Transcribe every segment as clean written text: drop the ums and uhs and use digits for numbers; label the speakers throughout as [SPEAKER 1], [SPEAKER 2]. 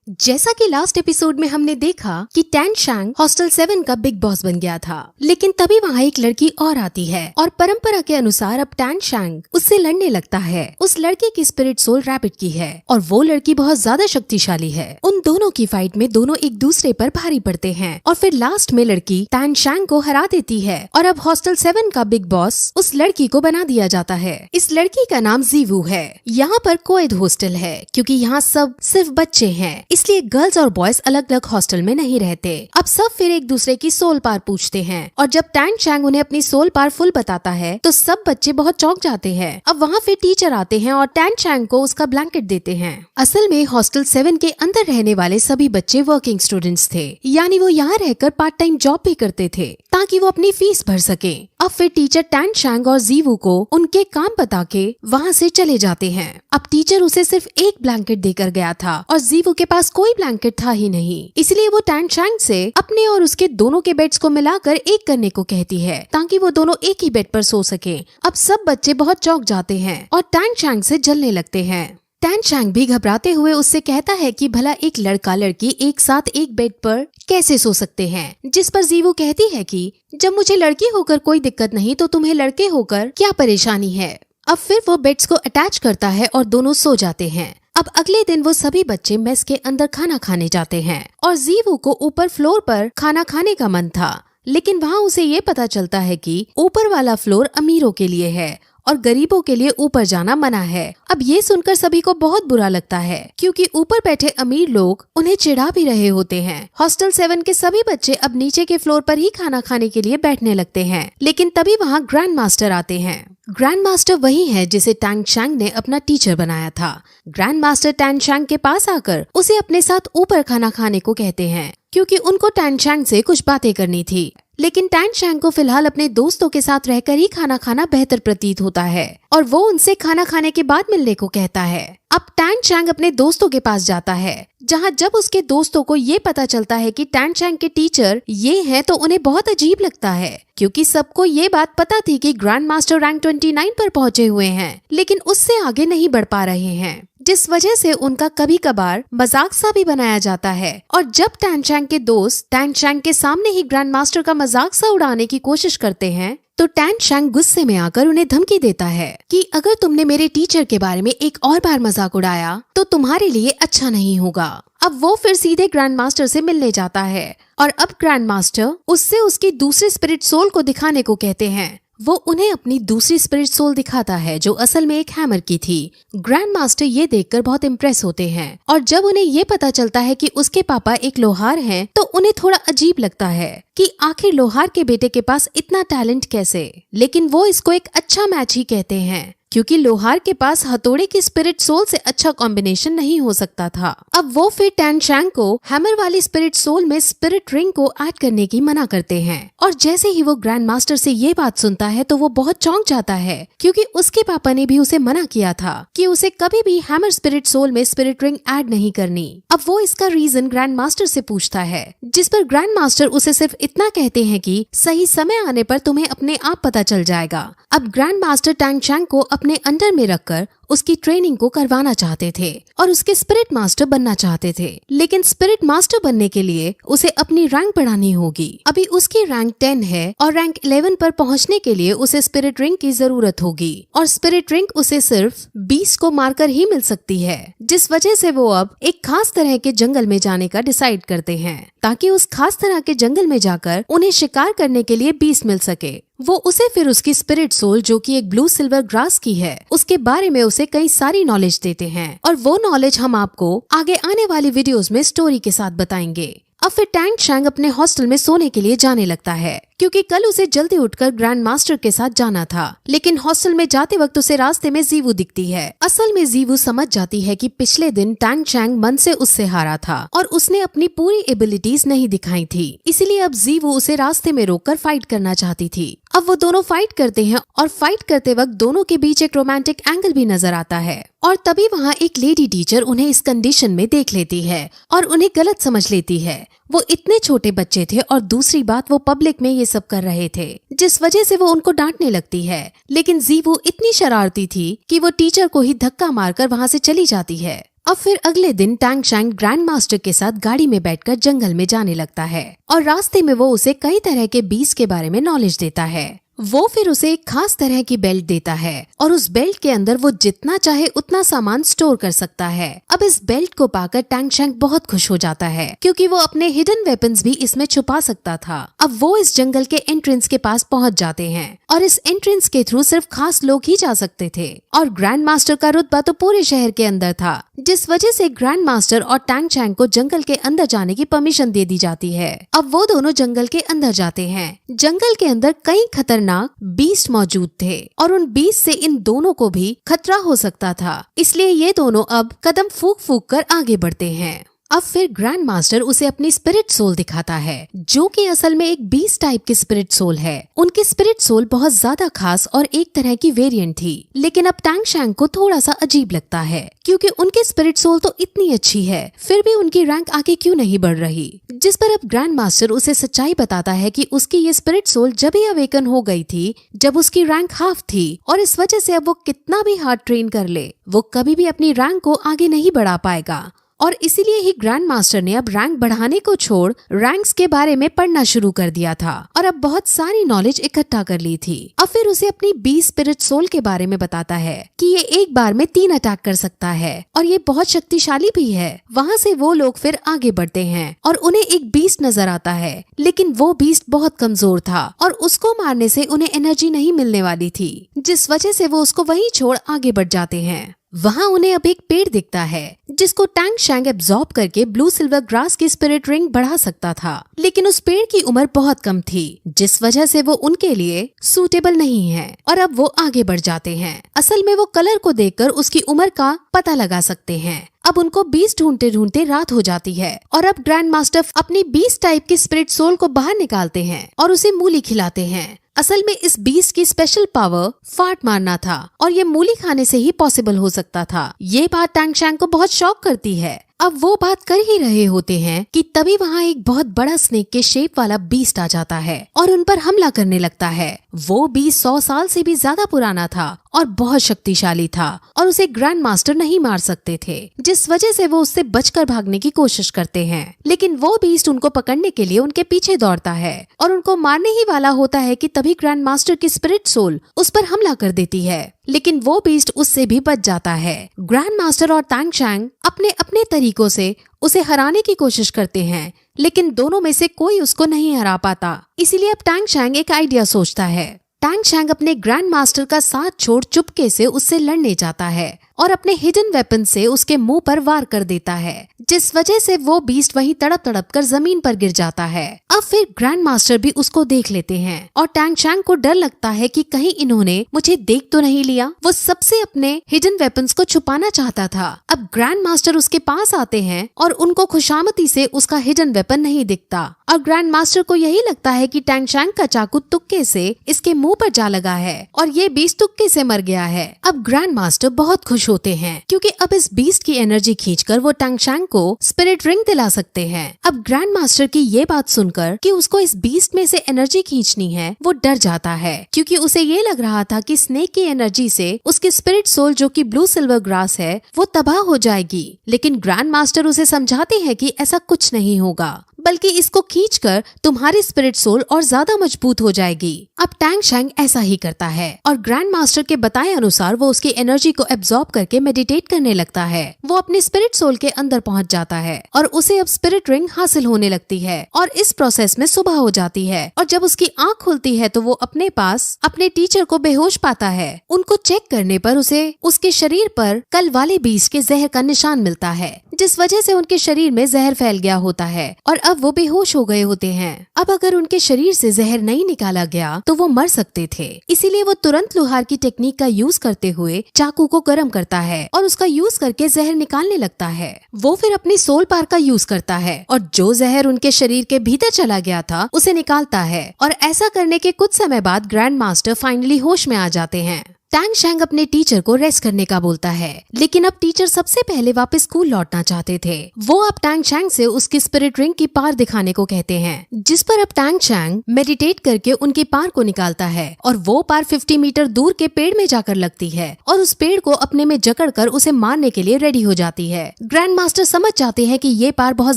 [SPEAKER 1] जैसा कि last episode में हमने देखा कि टैन शैंग हॉस्टल 7 का बिग बॉस बन गया था, लेकिन तभी वहाँ एक लड़की और आती है और परंपरा के अनुसार अब टैन शैंग उससे लड़ने लगता है। उस लड़के की स्पिरिट सोल रैबिट की है और वो लड़की बहुत ज्यादा शक्तिशाली है। उन दोनों की फाइट में दोनों एक दूसरे पर भारी पड़ते हैं और फिर लास्ट में लड़की टैन शैंग को हरा देती है और अब हॉस्टल 7 का बिग बॉस उस लड़की को बना दिया जाता है। इस लड़की का नाम जीवू है। यहाँ पर कोएड हॉस्टल है क्योंकि यहाँ सब सिर्फ बच्चे हैं, इसलिए गर्ल्स और बॉयज अलग अलग हॉस्टल में नहीं रहते। अब सब फिर एक दूसरे की सोल पावर पूछते हैं और जब टैन शैंग उन्हें अपनी सोल पावर फुल बताता है तो सब बच्चे बहुत चौंक जाते हैं। अब वहाँ फिर टीचर आते हैं और टैन शैंग को उसका ब्लैंकेट देते हैं। असल में हॉस्टल 7 के अंदर रहने वाले सभी बच्चे वर्किंग स्टूडेंट्स थे, यानी वो यहाँ रहकर पार्ट टाइम जॉब भी करते थे ताकि वो अपनी फीस भर सके। अब फिर टीचर टैन शैंग और जीवू को उनके काम बता के वहाँ से चले जाते हैं। अब टीचर उसे सिर्फ एक ब्लैंकेट देकर गया था और जीवू के पास कोई ब्लैंकेट था ही नहीं, इसलिए वो टैन शैंग से अपने और उसके दोनों के बेड्स को मिलाकर एक करने को कहती है ताकि वो दोनों एक ही बेड पर सो सके। अब सब बच्चे बहुत चौंक जाते हैं और टैन शैंग से जलने लगते हैं। टैन शैंग भी घबराते हुए उससे कहता है कि भला एक लड़का लड़की एक साथ एक बेड पर कैसे सो सकते हैं, जिस पर जीवू कहती है कि जब मुझे लड़की होकर कोई दिक्कत नहीं तो तुम्हें लड़के होकर क्या परेशानी है। अब फिर वो बेड्स को अटैच करता है और दोनों सो जाते हैं। अब अगले दिन वो सभी बच्चे मेस के अंदर खाना खाने जाते हैं और जीवू को ऊपर फ्लोर पर खाना खाने का मन था, लेकिन वहाँ उसे ये पता चलता है कि ऊपर वाला फ्लोर अमीरों के लिए है और गरीबों के लिए ऊपर जाना मना है। अब ये सुनकर सभी को बहुत बुरा लगता है क्योंकि ऊपर बैठे अमीर लोग उन्हें चिढ़ा भी रहे होते हैं। हॉस्टल 7 के सभी बच्चे अब नीचे के फ्लोर पर ही खाना खाने के लिए बैठने लगते हैं, लेकिन तभी वहाँ ग्रैंड मास्टर आते हैं। ग्रैंड मास्टर वही है जिसे टैन शैंग ने अपना टीचर बनाया था। ग्रैंड मास्टर टैन शैंग के पास आकर उसे अपने साथ ऊपर खाना खाने को कहते हैं क्योंकि उनको टैन शैंग से कुछ बातें करनी थी, लेकिन टैन शैंग को फिलहाल अपने दोस्तों के साथ रहकर ही खाना खाना बेहतर प्रतीत होता है और वो उनसे खाना खाने के बाद मिलने को कहता है। अब टैन शैंग अपने दोस्तों के पास जाता है, जहाँ जब उसके दोस्तों को ये पता चलता है कि टैन शैंग के टीचर ये हैं तो उन्हें बहुत अजीब लगता है क्योंकि सबको ये बात पता थी कि ग्रैंड मास्टर रैंक 29 पर पहुँचे हुए हैं, लेकिन उससे आगे नहीं बढ़ पा रहे हैं, जिस वजह से उनका कभी कभार मजाक सा भी बनाया जाता है। और जब टैन शैंग के दोस्त टैन शैंग के सामने ही ग्रैंड मास्टर का मजाक सा उड़ाने की कोशिश करते हैं तो टैन शैंग गुस्से में आकर उन्हें धमकी देता है कि अगर तुमने मेरे टीचर के बारे में एक और बार मजाक उड़ाया तो तुम्हारे लिए अच्छा नहीं होगा। अब वो फिर सीधे ग्रैंड मास्टर से मिलने जाता है और अब ग्रैंड मास्टर उससे उसकी दूसरी स्पिरिट सोल को दिखाने को कहते हैं। वो उन्हें अपनी दूसरी स्पिरिट सोल दिखाता है जो असल में एक हैमर की थी। ग्रैंड मास्टर ये देखकर बहुत इम्प्रेस होते हैं और जब उन्हें ये पता चलता है कि उसके पापा एक लोहार हैं तो उन्हें थोड़ा अजीब लगता है कि आखिर लोहार के बेटे के पास इतना टैलेंट कैसे, लेकिन वो इसको एक अच्छा मैच ही कहते हैं क्योंकि लोहार के पास हथौड़े की स्पिरिट सोल से अच्छा कॉम्बिनेशन नहीं हो सकता था। अब वो फिर टैन शैंग को हैमर वाली स्पिरिट सोल में स्पिरिट रिंग को ऐड करने की मना करते हैं और जैसे ही वो ग्रैंड मास्टर से ये बात सुनता है तो वो बहुत चौंक जाता है क्योंकि उसके पापा ने भी उसे मना किया था कि उसे कभी भी हैमर स्पिरिट सोल में स्पिरिट रिंग ऐड नहीं करनी। अब वो इसका रीजन ग्रैंड मास्टर से पूछता है, जिस पर ग्रैंड मास्टर उसे सिर्फ इतना कहते हैं कि सही समय आने पर तुम्हें अपने आप पता चल जाएगा। अब ग्रैंड मास्टर टैन शैंग को अपने अंडर में रखकर उसकी ट्रेनिंग को करवाना चाहते थे और उसके स्पिरिट मास्टर बनना चाहते थे, लेकिन स्पिरिट मास्टर बनने के लिए उसे अपनी रैंक बढ़ानी होगी। अभी उसकी रैंक 10 है और रैंक 11 पर पहुंचने के लिए उसे स्पिरिट रिंग की जरूरत होगी और स्पिरिट रिंग उसे सिर्फ 20 को मारकर ही मिल सकती है, जिस वजह से वो अब एक खास तरह के जंगल में जाने का डिसाइड करते हैं ताकि उस खास तरह के जंगल में जाकर उन्हें शिकार करने के लिए 20 मिल सके। वो उसे फिर उसकी स्पिरिट सोल जो कि एक ब्लू सिल्वर ग्रास की है उसके बारे में उसे कई सारी नॉलेज देते हैं और वो नॉलेज हम आपको आगे आने वाली वीडियोस में स्टोरी के साथ बताएंगे। अब फिर टैन शैंग अपने हॉस्टल में सोने के लिए जाने लगता है क्योंकि कल उसे जल्दी उठकर ग्रैंड मास्टर के साथ जाना था, लेकिन हॉस्टल में जाते वक्त उसे रास्ते में जीवू दिखती है। असल में जीवू समझ जाती है कि पिछले दिन टैन शैंग मन से उससे हारा था और उसने अपनी पूरी एबिलिटीज नहीं दिखाई थी, इसीलिए अब जीवू उसे रास्ते में रोककर फाइट करना चाहती थी। अब वो दोनों फाइट करते हैं और फाइट करते वक्त दोनों के बीच एक रोमांटिक एंगल भी नजर आता है और तभी वहाँ एक लेडी टीचर उन्हें इस कंडीशन में देख लेती है और उन्हें गलत समझ लेती है। वो इतने छोटे बच्चे थे और दूसरी बात वो पब्लिक में ये सब कर रहे थे, जिस वजह से वो उनको डांटने लगती है, लेकिन जीवू इतनी शरारती थी कि वो टीचर को ही धक्का मारकर वहाँ से चली जाती है। अब फिर अगले दिन टैंग शैंग ग्रैंड मास्टर के साथ गाड़ी में बैठकर जंगल में जाने लगता है और रास्ते में वो उसे कई तरह के बीस्ट के बारे में नॉलेज देता है। वो फिर उसे एक खास तरह की बेल्ट देता है और उस बेल्ट के अंदर वो जितना चाहे उतना सामान स्टोर कर सकता है। अब इस बेल्ट को पाकर टैंग शैंग बहुत खुश हो जाता है क्योंकि वो अपने हिडन वेपन्स भी इसमें छुपा सकता था। अब वो इस जंगल के एंट्रेंस के पास पहुंच जाते हैं और इस एंट्रेंस के थ्रू सिर्फ खास लोग ही जा सकते थे और ग्रैंड मास्टर का रुतबा तो पूरे शहर के अंदर था, जिस वजह से ग्रैंड मास्टर और टैंग शैंग को जंगल के अंदर जाने की परमिशन दे दी जाती है। अब वो दोनों जंगल के अंदर जाते हैं। जंगल के अंदर कई खतरनाक बीस्ट मौजूद थे और उन बीस्ट से इन दोनों को भी खतरा हो सकता था, इसलिए ये दोनों अब कदम फूंक फूंक कर आगे बढ़ते हैं। अब फिर ग्रैंड मास्टर उसे अपनी स्पिरिट सोल दिखाता है जो कि असल में एक बीस्ट टाइप की स्पिरिट सोल है। उनकी स्पिरिट सोल बहुत ज्यादा खास और एक तरह की वेरिएंट थी, लेकिन अब टैंग शैंग को थोड़ा सा अजीब लगता है क्योंकि उनकी स्पिरिट सोल तो इतनी अच्छी है फिर भी उनकी रैंक आगे क्यों नहीं बढ़ रही। जिस पर अब ग्रैंड मास्टर उसे सच्चाई बताता है कि उसकी ये स्पिरिट सोल जब ही अवेकन हो गई थी जब उसकी रैंक हाफ थी और इस वजह से अब वो कितना भी हार्ड ट्रेन कर ले वो कभी भी अपनी रैंक को आगे नहीं बढ़ा पाएगा और इसीलिए ही ग्रैंड मास्टर ने अब रैंक बढ़ाने को छोड़ रैंक्स के बारे में पढ़ना शुरू कर दिया था और अब बहुत सारी नॉलेज इकट्ठा कर ली थी। अब फिर उसे अपनी बीस्ट स्पिरिट सोल के बारे में बताता है कि ये एक बार में 3 अटैक कर सकता है और ये बहुत शक्तिशाली भी है। वहाँ से वो लोग फिर आगे बढ़ते हैं और उन्हें एक बीस्ट नजर आता है, लेकिन वो बीस्ट बहुत कमजोर था और उसको मारने से उन्हें एनर्जी नहीं मिलने वाली थी, जिस वजह से वो उसको वहीं छोड़ आगे बढ़ जाते हैं। वहाँ उन्हें अब एक पेड़ दिखता है जिसको टैंग शैंग एब्जॉर्ब करके ब्लू सिल्वर ग्रास की स्पिरिट रिंग बढ़ा सकता था, लेकिन उस पेड़ की उम्र बहुत कम थी जिस वजह से वो उनके लिए सूटेबल नहीं है और अब वो आगे बढ़ जाते हैं। असल में वो कलर को देखकर उसकी उम्र का पता लगा सकते हैं। अब उनको बीस्ट ढूंढते ढूंढते रात हो जाती है और अब ग्रैंड मास्टर अपनी बीस्ट टाइप की स्पिरिट सोल को बाहर निकालते हैं और उसे मूली खिलाते हैं। असल में इस बीस्ट की स्पेशल पावर फाट मारना था और ये मूली खाने से ही पॉसिबल हो सकता था। ये बात टैंग शैंग को बहुत शॉक करती है। अब वो बात कर ही रहे होते हैं कि तभी वहाँ एक बहुत बड़ा स्नेक के शेप वाला बीस्ट आ जाता है और उन पर हमला करने लगता है। वो बीस्ट 100 साल से भी ज्यादा पुराना था और बहुत शक्तिशाली था और उसे ग्रैंड मास्टर नहीं मार सकते थे, जिस वजह से वो उससे बचकर भागने की कोशिश करते हैं। लेकिन वो बीस्ट उनको पकड़ने के लिए उनके पीछे दौड़ता है और उनको मारने ही वाला होता है कि तभी ग्रैंड मास्टर की स्पिरिट सोल उस पर हमला कर देती है, लेकिन वो बीस्ट उससे भी बच जाता है। ग्रैंड मास्टर और टैंग शैंग अपने अपने तरीकों से उसे हराने की कोशिश करते हैं, लेकिन दोनों में से कोई उसको नहीं हरा पाता। इसीलिए अब टैंग शैंग एक आइडिया सोचता है। टैंग शैंग अपने ग्रैंड मास्टर का साथ छोड़ चुपके से उससे लड़ने जाता है और अपने हिडन वेपन से उसके मुंह पर वार कर देता है, जिस वजह से वो बीस्ट वहीं तड़प तड़प कर जमीन पर गिर जाता है। अब फिर ग्रैंड मास्टर भी उसको देख लेते हैं और टैंग शैंग को डर लगता है कि कहीं इन्होंने मुझे देख तो नहीं लिया। वो सबसे अपने हिडन वेपन्स को छुपाना चाहता था। अब ग्रैंड मास्टर उसके पास आते हैं और उनको खुशामती से उसका हिडन वेपन नहीं दिखता और ग्रैंड मास्टर को यही लगता है कि टैंग शैंग का चाकू तुक्के से इसके मुंह पर जा लगा है और ये बीस्ट तुक्के से मर गया है। अब ग्रैंड मास्टर बहुत खुश होते हैं क्योंकि अब इस बीस्ट की एनर्जी खींचकर वो टैंग शैंग को स्पिरिट रिंग दिला सकते हैं। अब ग्रैंड मास्टर की ये बात सुनकर कि उसको इस बीस्ट में से एनर्जी खींचनी है, वो डर जाता है क्योंकि उसे ये लग रहा था कि स्नेक की एनर्जी से उसकी स्पिरिट सोल जो कि ब्लू सिल्वर ग्रास है वो तबाह हो जाएगी। लेकिन ग्रैंड मास्टर उसे समझाते हैं कि ऐसा कुछ नहीं होगा, बल्कि इसको खींचकर तुम्हारी स्पिरिट सोल और ज्यादा मजबूत हो जाएगी। अब टैंग शैंग ऐसा ही करता है और ग्रैंड मास्टर के बताए अनुसार वो उसकी एनर्जी को एब्जॉर्ब करके मेडिटेट करने लगता है। वो अपनी स्पिरिट सोल के अंदर पहुंच जाता है और उसे अब स्पिरिट रिंग हासिल होने लगती है और इस प्रोसेस में सुबह हो जाती है और जब उसकी आँख खुलती है तो वो अपने पास अपने टीचर को बेहोश पाता है। उनको चेक करने पर उसे उसके शरीर पर कल वाले बीस्ट के जहर का निशान मिलता है, जिस वजह से उनके शरीर में जहर फैल गया होता है और अब वो बेहोश हो गए होते हैं। अब अगर उनके शरीर से जहर नहीं निकाला गया तो वो मर सकते थे, इसीलिए वो तुरंत लोहार की टेक्निक का यूज करते हुए चाकू को गर्म करता है और उसका यूज करके जहर निकालने लगता है। वो फिर अपनी सोल पार का यूज करता है और जो जहर उनके शरीर के भीतर चला गया था उसे निकालता है और ऐसा करने के कुछ समय बाद ग्रैंड मास्टर फाइनली होश में आ जाते हैं। टैंग शैंग अपने टीचर को रेस्ट करने का बोलता है, लेकिन अब टीचर सबसे पहले वापस स्कूल लौटना चाहते थे। वो अब टैंग शैंग से उसकी स्पिरिट रिंग की पार दिखाने को कहते हैं, जिस पर अब टैंग शैंग मेडिटेट करके उनकी पार को निकालता है और वो पार 50 मीटर दूर के पेड़ में जाकर लगती है और उस पेड़ को अपने में जकड़कर उसे मारने के लिए रेडी हो जाती है। ग्रैंड मास्टर समझ जाते हैं कि ये पार बहुत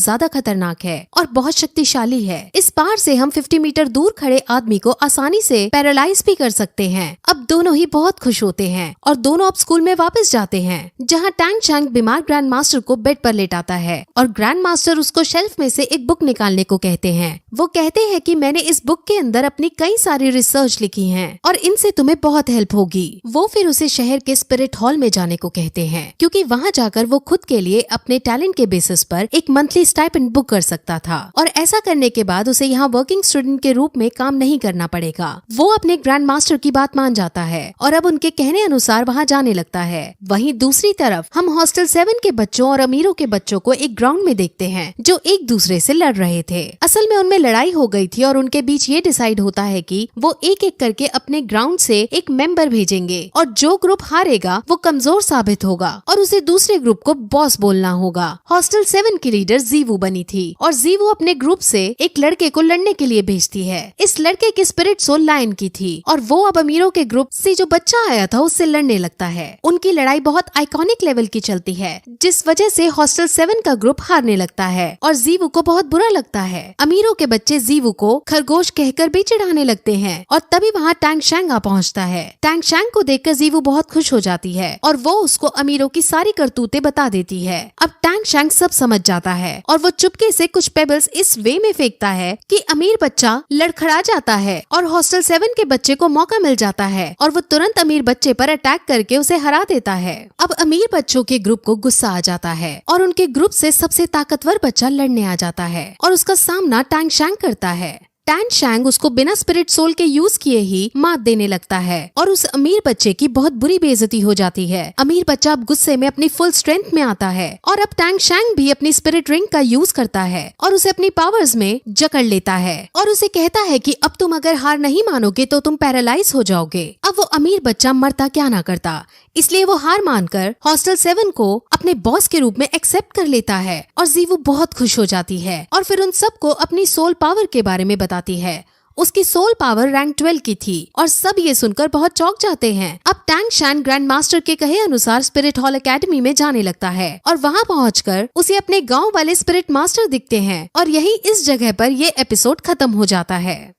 [SPEAKER 1] ज्यादा खतरनाक है और बहुत शक्तिशाली है। इस पार से हम 50 मीटर दूर खड़े आदमी को आसानी से पैरालाइज भी कर सकते हैं। अब दोनों ही बहुत खुश होते हैं और दोनों अब स्कूल में वापस जाते हैं, जहाँ टैंग शैंग बीमार ग्रैंड मास्टर को बेड पर लेटाता है और ग्रैंड मास्टर उसको शेल्फ में से एक बुक निकालने को कहते हैं। वो कहते हैं कि मैंने इस बुक के अंदर अपनी कई सारी रिसर्च लिखी हैं और इनसे तुम्हें बहुत हेल्प होगी। वो फिर उसे शहर के स्पिरिट हॉल में जाने को कहते हैं, क्योंकि वहाँ जाकर वो खुद के लिए अपने टैलेंट के बेसिस पर एक मंथली स्टाइपेंड बुक कर सकता था और ऐसा करने के बाद उसे यहाँ वर्किंग स्टूडेंट के रूप में काम नहीं करना पड़ेगा। वो अपने ग्रैंड मास्टर की बात मान जाता है और अब उनके कहने अनुसार वहाँ जाने लगता है। वहीं दूसरी तरफ हम हॉस्टल 7 के बच्चों और अमीरों के बच्चों को एक ग्राउंड में देखते हैं जो एक दूसरे से लड़ रहे थे। असल में उनमें लड़ाई हो गई थी और उनके बीच ये डिसाइड होता है कि वो एक एक करके अपने ग्राउंड से एक मेंबर भेजेंगे और जो ग्रुप हारेगा वो कमजोर साबित होगा और उसे दूसरे ग्रुप को बॉस बोलना होगा। हॉस्टल 7 की लीडर जीवू बनी थी और जीवू अपने ग्रुप से एक लड़के को लड़ने के लिए भेजती है। इस लड़के की स्पिरिट सोल लायन की थी और वो अब अमीरों के ग्रुप से जो बच्चा आया था उससे लड़ने लगता है। उनकी लड़ाई बहुत आइकॉनिक लेवल की चलती है, जिस वजह से हॉस्टल 7 का ग्रुप हारने लगता है और जीवू को बहुत बुरा लगता है। अमीरों के बच्चे जीवू को खरगोश कहकर भी चिढ़ाने लगते हैं और तभी वहाँ टैंग शैंग आ पहुँचता है। टैंग शैंग को देखकर जीवू बहुत खुश हो जाती है और वो उसको अमीरों की सारी करतूतें बता देती है। अब टैंग शैंग सब समझ जाता है और वो चुपके से कुछ पेबल्स इस वे में फेंकता है कि अमीर बच्चा लड़खड़ा जाता है और हॉस्टल 7 के बच्चे को मौका मिल जाता है और वो तुरंत अमीर बच्चे पर अटैक करके उसे हरा देता है। अब अमीर बच्चों के ग्रुप को गुस्सा आ जाता है और उनके ग्रुप से सबसे ताकतवर बच्चा लड़ने आ जाता है और उसका सामना टैंग शैंग करता है। टैंग शैंग उसको बिना स्पिरिट सोल के यूज किए ही मात देने लगता है और उस अमीर बच्चे की बहुत बुरी बेइज्जती हो जाती है। अमीर बच्चा अब गुस्से में अपनी फुल स्ट्रेंथ में आता है और अब टैंग शैंग भी अपनी स्पिरिट रिंग का यूज करता है और उसे अपनी पावर्स में जकड़ लेता है और उसे कहता है कि अब तुम अगर हार नहीं मानोगे तो तुम पैरालाइज हो जाओगे। अब वो अमीर बच्चा मरता क्या ना करता, इसलिए वो हार मानकर हॉस्टल 7 को अपने बॉस के रूप में एक्सेप्ट कर लेता है और जीवू बहुत खुश हो जाती है और फिर उन सबको अपनी सोल पावर के बारे में बताती है। उसकी सोल पावर रैंक 12 की थी और सब ये सुनकर बहुत चौंक जाते हैं। अब टैंग शैंग ग्रैंड मास्टर के कहे अनुसार स्पिरिट हॉल एकेडमी में जाने लगता है और वहाँ पहुंचकर उसे अपने गांव वाले स्पिरिट मास्टर दिखते हैं और यही इस जगह पर ये एपिसोड खत्म हो जाता है।